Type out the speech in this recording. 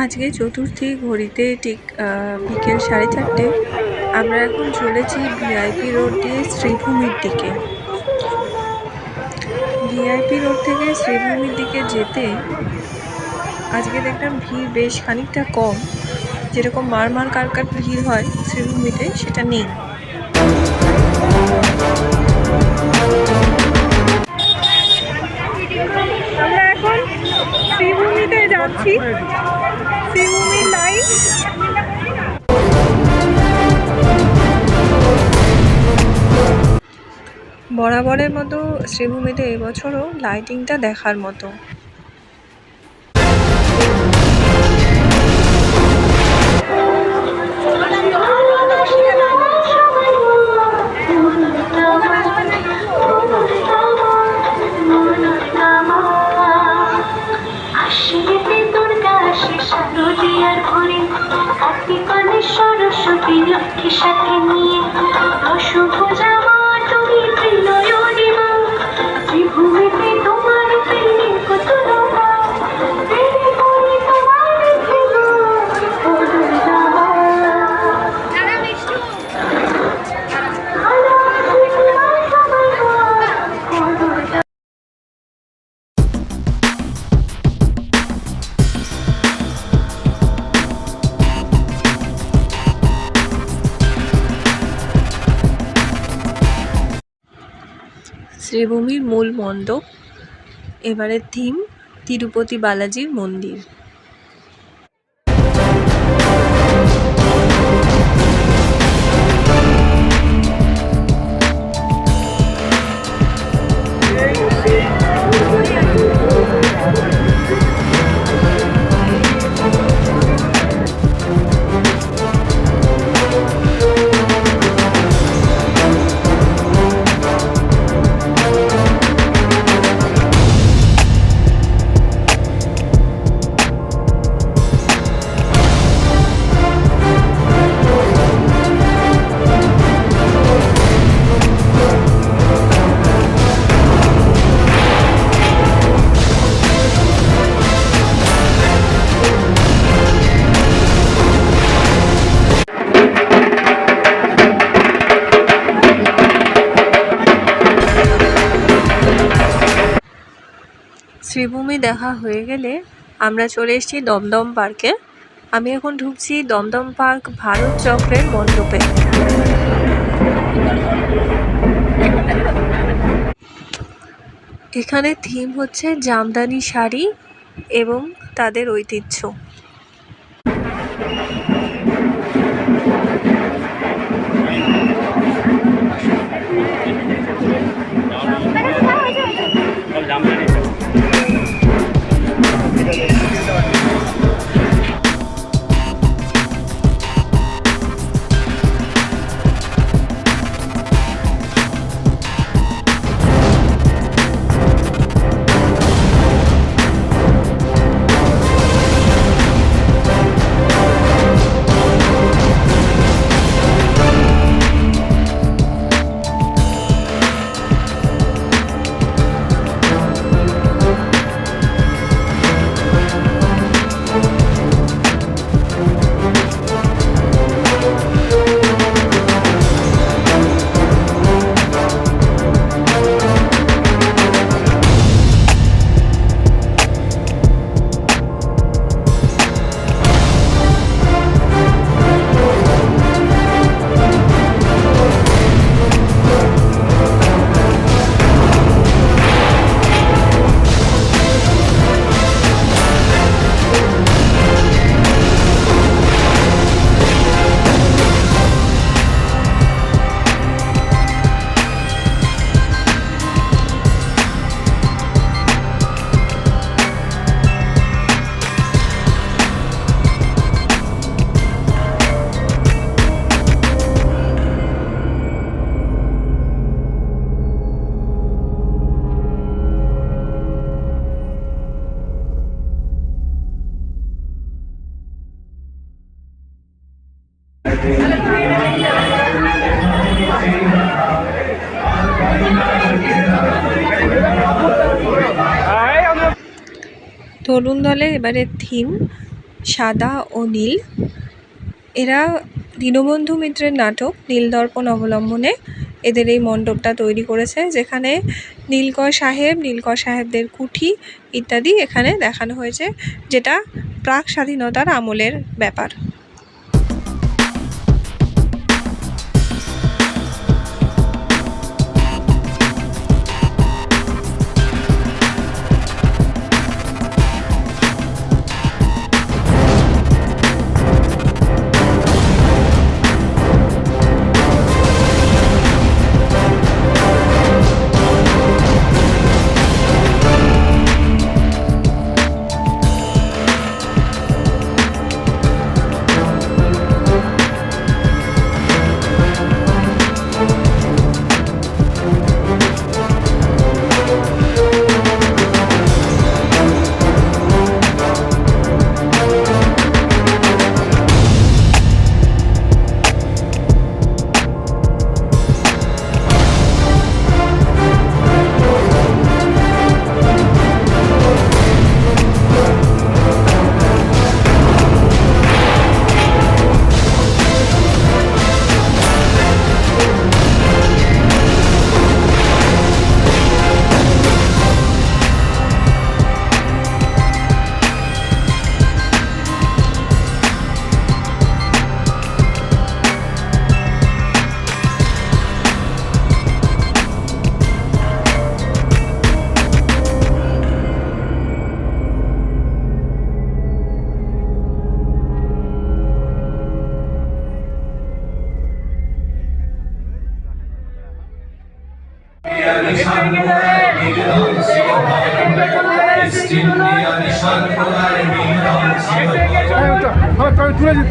আজকে চতুর্থী, ঘড়িতে ঠিক বিকেল 4:30। আমরা এখন চলেছি ভিআইপি রোড দিয়ে শ্রীভূমির দিকে। ভিআইপি রোড থেকে শ্রীভূমির দিকে যেতে আজকে দেখলাম ভিড় বেশ খানিকটা কম। যেরকম মারমার কারকাট ভিড় হয় শ্রীভূমিতে, সেটা নেই। আমরা এখন শ্রীভূমিতে যাচ্ছি, শ্রীভূমির লাইন। বরাবরের মতো শ্রীভূমিতে এবছরও লাইটিংটা দেখার মতো। সরস্বতী লক্ষ্মী সাথে নিয়ে শুভ যাওয়া তুমি ত্রিনয়নী মা, শ্রীভূমিতে তোমার প্রেমে কত রমা, প্রেমে করে তোমার প্রেমা ও দুর্গা মা। শ্রীভূমির মূল মণ্ডপ, এবারের থিম তিরুপতি বালাজির মন্দির। শ্রীভূমি দেখা হয়ে গেলে আমরা চলে এসেছি দমদম পার্কে। আমি এখন ঢুকছি দমদম পার্ক ভারত চক্রের মণ্ডপে। এখানে থিম হচ্ছে জামদানি শাড়ি এবং তাদের ঐতিহ্য। তরুণ দলের এবারে থিম সাদা ও নীল। এরা দীনবন্ধু মিত্রের নাটক নীলদর্পণ অবলম্বনে এদের এই মণ্ডপটা তৈরি করেছে, যেখানে নীলকর সাহেব, নীলকর সাহেবদের কুঠি ইত্যাদি এখানে দেখানো হয়েছে, যেটা প্রাক স্বাধীনতার আমলের ব্যাপার। তুলেছি